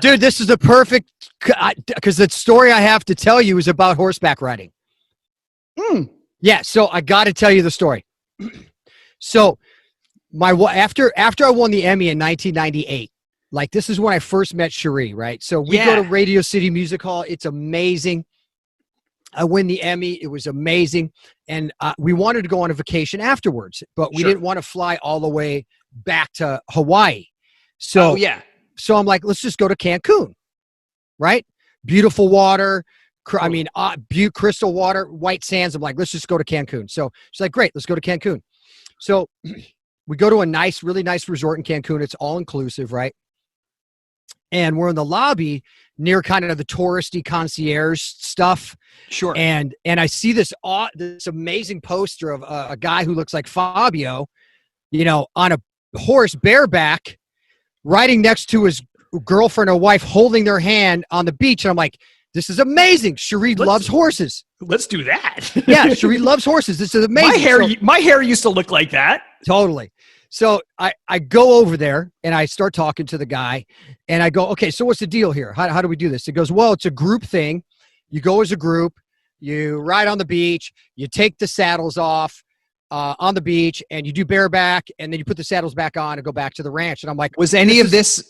Dude, this is the perfect, because the story I have to tell you is about horseback riding. Yeah, so I got to tell you the story. So after I won the Emmy in 1998, like this is when I first met Cherie, right? So we go to Radio City Music Hall. It's amazing. I win the Emmy. It was amazing. And we wanted to go on a vacation afterwards, but we didn't want to fly all the way back to Hawaii. So, so I'm like, let's just go to Cancun, right? Beautiful water. I mean, crystal water, white sands. I'm like, let's just go to Cancun. So she's like, great, let's go to Cancun. So we go to a really nice resort in Cancun. It's all inclusive, right? And we're in the lobby near kind of the touristy concierge stuff. Sure. And I see this amazing poster of a guy who looks like Fabio, you know, on a horse bareback, riding next to his girlfriend or wife, holding their hand on the beach. And I'm like, this is amazing. Cherie loves horses. Let's do that. Yeah, Cherie loves horses. This is amazing. My hair used to look like that. Totally. So I go over there and I start talking to the guy and I go, okay, so what's the deal here? How do we do this? It goes, well, it's a group thing. You go as a group, you ride on the beach, you take the saddles off on the beach and you do bareback and then you put the saddles back on and go back to the ranch. And I'm like, was any of this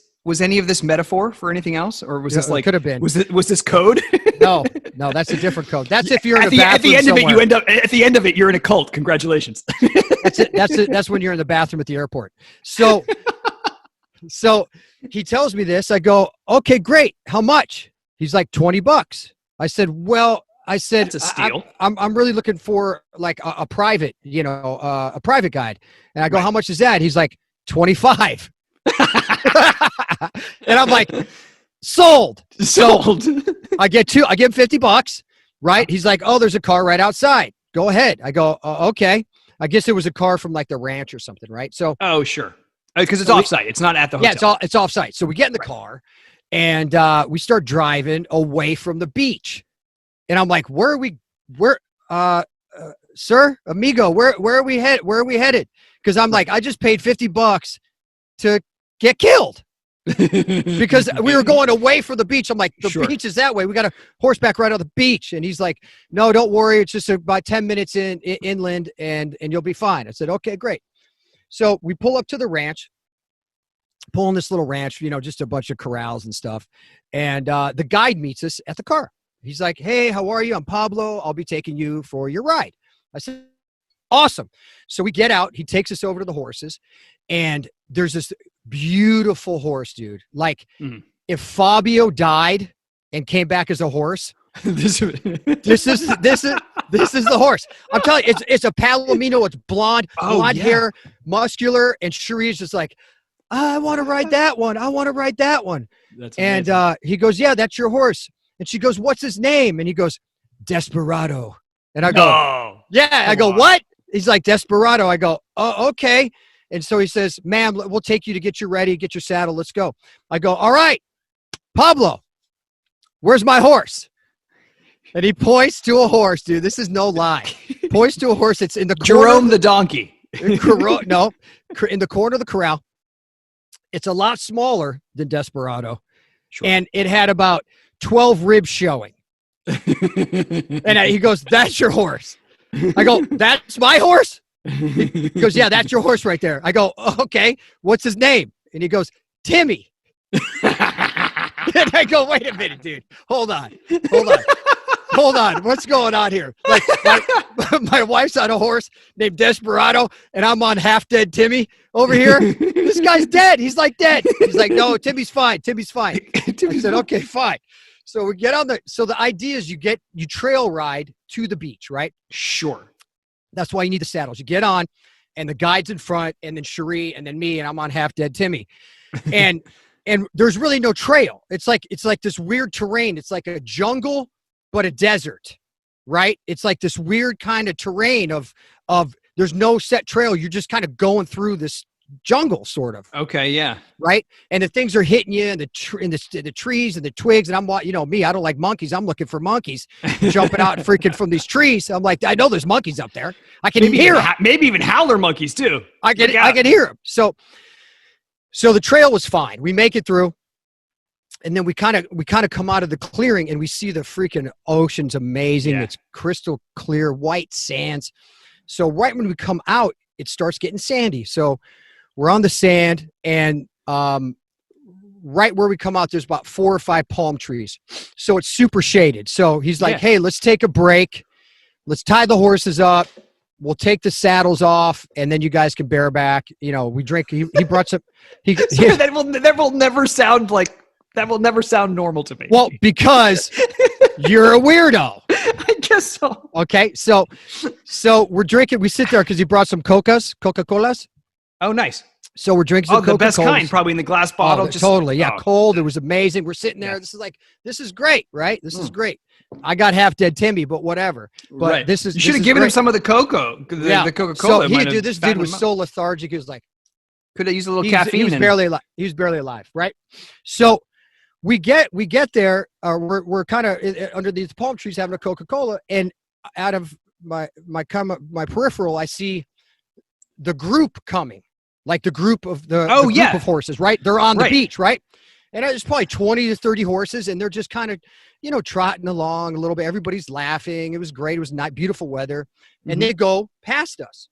metaphor for anything else? Or was this like, could have been, was this code? No, that's a different code. That's if you're in at the end somewhere. of it, at the end of it, you're in a cult. Congratulations. That's when you're in the bathroom at the airport. So he tells me this. I go, okay, great. How much? He's like $20. I said, that's a steal. I'm really looking for like a private, you know, a private guide. And I go, how much is that? He's like, 25. And I'm like, sold. I give him $50, right? He's like, oh, there's a car right outside. Go ahead. I go, okay. I guess it was a car from like the ranch or something, right? So, oh, sure. Because it's offsite. It's not at the hotel. Yeah, it's offsite. So we get in the car and we start driving away from the beach. And I'm like, sir, amigo, where are we headed? Because I'm like, I just paid $50 to get killed because we were going away from the beach. I'm like, the beach is that way. We got a horseback ride on the beach. And he's like, no, don't worry. It's just about 10 minutes inland and you'll be fine. I said, okay, great. So we pull up to the ranch, pull in this little ranch, you know, just a bunch of corrals and stuff. And the guide meets us at the car. He's like, hey, how are you? I'm Pablo. I'll be taking you for your ride. I said, awesome. So we get out. He takes us over to the horses. And there's this beautiful horse, dude. Like if Fabio died and came back as a horse, this is the horse. I'm telling you, it's a Palomino. It's blonde hair, muscular. And Cherie is just like, I want to ride that one. I want to ride that one. That's amazing. And he goes, yeah, that's your horse. And she goes, what's his name? And he goes, Desperado. And I go, I go, what? He's like, Desperado. I go, oh, okay. And so he says, ma'am, we'll take you to get you ready, get your saddle. Let's go. I go, all right, Pablo, where's my horse? And he points to a horse, dude. This is no lie. Points to a horse. It's in the corner. Jerome the donkey. In the corner of the corral. It's a lot smaller than Desperado. Sure. And it had about 12 ribs showing. And he goes, that's your horse. I go, that's my horse? He goes, yeah, that's your horse right there. I go, okay, what's his name? And he goes, Timmy. And I go, wait a minute, dude. Hold on. What's going on here? Like my wife's on a horse named Desperado and I'm on half dead Timmy over here. This guy's dead. He's like dead. He's like, no, Timmy's fine. I said, okay, fine. So we get on the idea is you trail ride to the beach, right? Sure. That's why you need the saddles. You get on and the guide's in front and then Cherie and then me and I'm on half dead Timmy. And there's really no trail. It's like this weird terrain. It's like a jungle, but a desert, right? It's like this weird kind of terrain of there's no set trail. You're just kind of going through this jungle sort of. Okay. Yeah. Right. And the things are hitting you and the trees and the twigs. And I'm, you know, me, I don't like monkeys. I'm looking for monkeys jumping out and freaking from these trees. I'm like, I know there's monkeys up there. I can even hear them. Maybe even howler monkeys too. I can hear them. So the trail was fine. We make it through And then we kind of come out of the clearing and we see the freaking ocean's amazing. Yeah. It's crystal clear, white sands. So right when we come out, it starts getting sandy. So we're on the sand, and right where we come out, there's about 4 or 5 palm trees. So it's super shaded. So he's like, hey, let's take a break. Let's tie the horses up. We'll take the saddles off, and then you guys can bareback. You know, we drink. He brought some. Sorry, that will never sound like. That will never sound normal to me. Well, because you're a weirdo. I guess so. Okay, so we're drinking. We sit there because he brought some Coca-Colas. Oh, nice. So we're drinking some the best Coca-Colas. kind, probably in the glass bottle. Totally, yeah, cold. It was amazing. We're sitting there. Yeah. This is great, right? This is great. I got half dead Timmy, but whatever. But right. this is. You should have given him some of the cocoa. The Coca-Cola. So this dude was so lethargic. He was like, could have used a little caffeine. He was barely alive. He was barely alive, right? So we get there. We're kind of under these palm trees having a Coca-Cola, and out of my peripheral, I see the group coming, like the group of the group of horses, right? They're on the beach, right? And there's probably 20 to 30 horses, and they're just kind of, trotting along a little bit. Everybody's laughing. It was great. It was beautiful weather, and they go past us.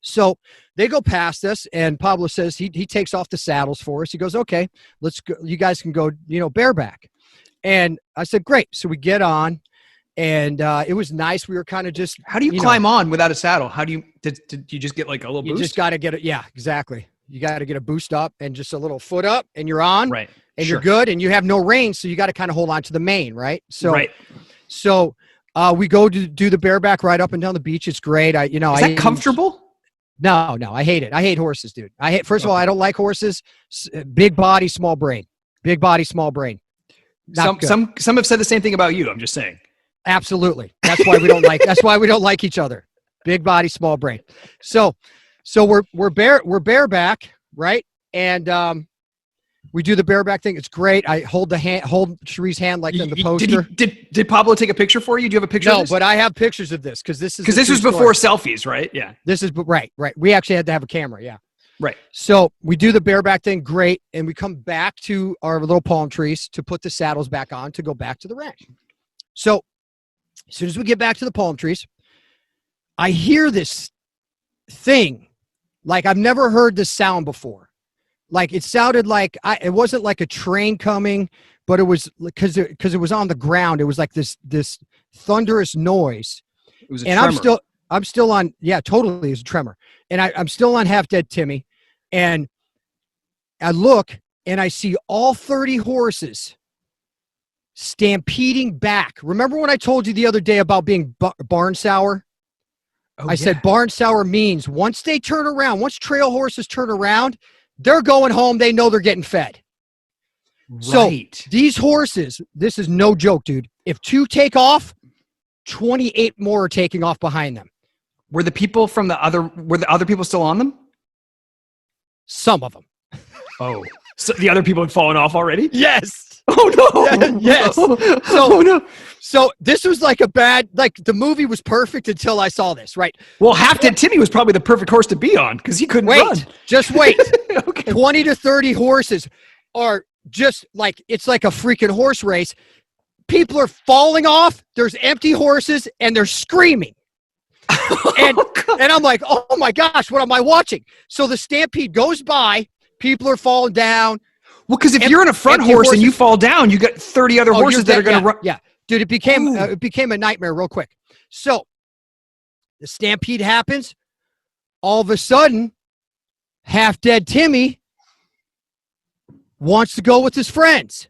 So they go past us, and Pablo says he takes off the saddles for us. He goes, okay, let's go. You guys can go, bareback. And I said, great. So we get on, and it was nice. We were kind of just. How do you climb on without a saddle? How do you, did you just get like a little boost? You just got to get it. Yeah, exactly. You got to get a boost up and just a little foot up, and you're on. Right. And you're good, and you have no rein, so you got to kind of hold on to the mane, right? So we go to do the bareback ride up and down the beach. It's great. Is that comfortable? No, I hate it. I hate horses, dude. First of all, I don't like horses. Big body, small brain. Big body, small brain. Some have said the same thing about you. I'm just saying. Absolutely. That's why we don't like. That's why we don't like each other. Big body, small brain. So we're bareback, right? And we do the bareback thing. It's great. I hold Cherie's hand like in the poster. Did Pablo take a picture for you? Do you have a picture? No, of this? but I have pictures of this because this was before selfies, right? Yeah. This is right. We actually had to have a camera. Yeah. Right. So we do the bareback thing. Great. And we come back to our little palm trees to put the saddles back on to go back to the ranch. So as soon as we get back to the palm trees, I hear this thing. Like I've never heard this sound before. Like it sounded like it wasn't like a train coming, but it was because it was on the ground. It was like this thunderous noise. It was a tremor. I'm still on. Yeah, totally. It was a tremor. And I'm still on half dead Timmy. And I look and I see all 30 horses stampeding back. Remember when I told you the other day about being barn sour? I said barn sour means once they turn around, once trail horses turn around, they're going home. They know they're getting fed. Right. So these horses, this is no joke, dude. If 2 take off, 28 more are taking off behind them. Were the other people still on them? Some of them. Oh, so the other people had fallen off already? Yes. Oh no. Yes. So this was like the movie was perfect until I saw this, right? Well, half dead Timmy was probably the perfect horse to be on because he couldn't run. Just wait. Okay. 20 to 30 horses are just like, it's like a freaking horse race. People are falling off. There's empty horses and they're screaming. And I'm like, oh my gosh, what am I watching? So the stampede goes by. People are falling down. Well, because if you're in a front horse and you fall down, you got 30 other horses that are going to run. Yeah, dude, it became a nightmare real quick. So the stampede happens. All of a sudden, half dead Timmy wants to go with his friends.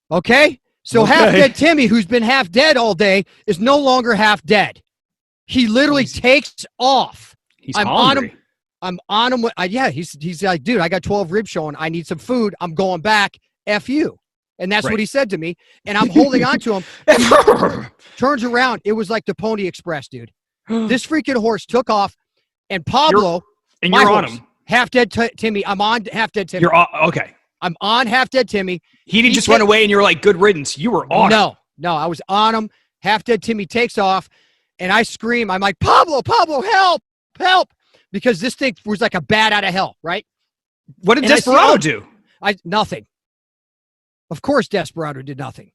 Okay? So half dead Timmy, who's been half dead all day, is no longer half dead. He literally takes off. He's hungry. I'm on him. He's like, dude, I got 12 ribs showing. I need some food. I'm going back. F you. And that's what he said to me. And I'm holding on to him. Turns around. It was like the Pony Express, dude. This freaking horse took off. And Pablo, you're on him. Half dead Timmy. I'm on half dead Timmy. You're okay. I'm on half dead Timmy. He didn't just run away and you were like, good riddance. You were on him. No, I was on him. Half dead Timmy takes off. And I scream. I'm like, Pablo, help. Because this thing was like a bat out of hell, right? What did Desperado do? Nothing. Of course, Desperado did nothing.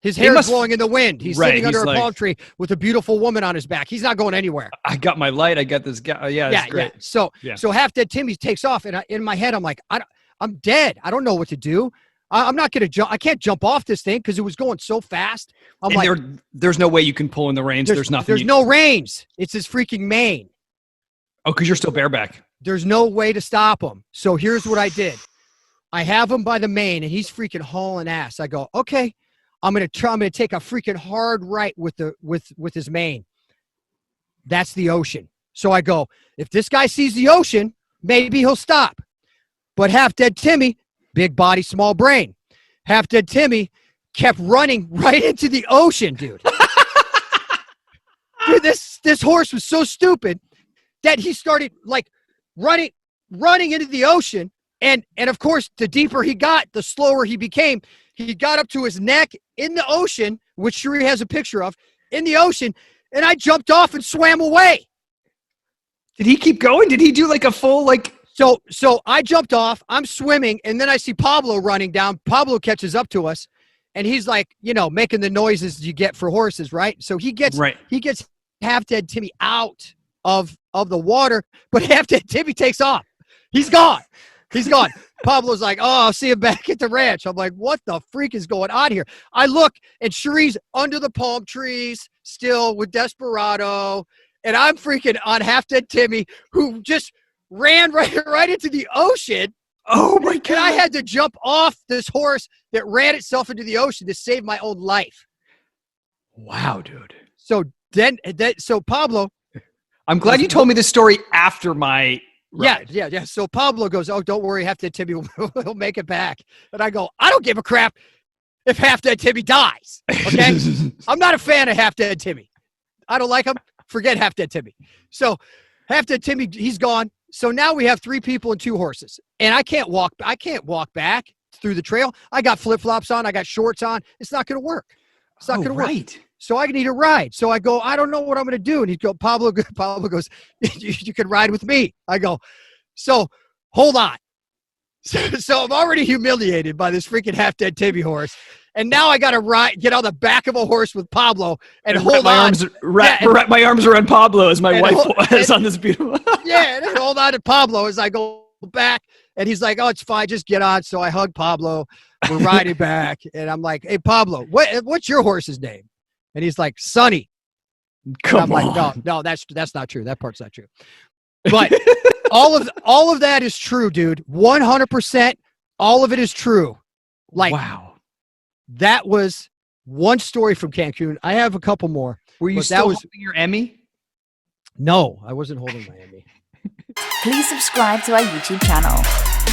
His hair is blowing in the wind. He's sitting under a palm tree with a beautiful woman on his back. He's not going anywhere. I got my light. I got this guy. Yeah, great. Yeah. So Half Dead Timmy takes off, and in my head, I'm like, I'm dead. I don't know what to do. I'm not going to jump. I can't jump off this thing because it was going so fast. I'm like, there's no way you can pull in the reins. There's nothing. There's no reins. It's his freaking mane. Oh, because you're still bareback. There's no way to stop him. So here's what I did. I have him by the mane, and he's freaking hauling ass. I go, okay. I'm gonna take a freaking hard right with his mane. That's the ocean. So I go, if this guy sees the ocean, maybe he'll stop. But Half Dead Timmy, big body, small brain. Half Dead Timmy kept running right into the ocean, dude. Dude, this horse was so stupid that he started like running into the ocean. And of course, the deeper he got, the slower he became. He got up to his neck in the ocean, which Sheree has a picture of, in the ocean, and I jumped off and swam away. Did he keep going? Did he do like a full like? So I jumped off. I'm swimming, and then I see Pablo running down. Pablo catches up to us, and he's like, making the noises you get for horses, right? So he gets Half Dead Timmy out of the water, but Half Dead Timmy takes off. He's gone. Pablo's like, oh, I'll see him back at the ranch. I'm like, what the freak is going on here? I look, and Sheree's under the palm trees still with Desperado, and I'm freaking on Half Dead Timmy, who just ran right into the ocean. Oh, my God. And I had to jump off this horse that ran itself into the ocean to save my own life. Wow, dude. So Pablo. I'm glad you told me this story after my ride. Yeah. So Pablo goes, oh, don't worry, Half Dead Timmy will make it back. And I go, I don't give a crap if Half Dead Timmy dies. Okay? I'm not a fan of Half Dead Timmy. I don't like him. Forget Half Dead Timmy. So Half Dead Timmy, he's gone. So now we have 3 people and 2 horses. And I can't walk back through the trail. I got flip-flops on. I got shorts on. It's not going to work. It's not going to work. So I need a ride. So I go, I don't know what I'm going to do. And he goes, Pablo goes, you can ride with me. I go, so hold on. So I'm already humiliated by this freaking Half Dead Timmy horse. And now I got to get on the back of a horse with Pablo and hold on. Wrap my arms around Pablo as my wife was on this beautiful. Yeah, and hold on to Pablo as I go back. And he's like, oh, it's fine. Just get on. So I hug Pablo. We're riding back. And I'm like, hey, Pablo, what's your horse's name? And he's like, Sonny. Come on. Like, no, that's not true. That part's not true. But all of that is true, dude. 100%. All of it is true. Like, wow. That was one story from Cancun. I have a couple more. Were you still holding your Emmy? No, I wasn't holding my Emmy. Please subscribe to our YouTube channel.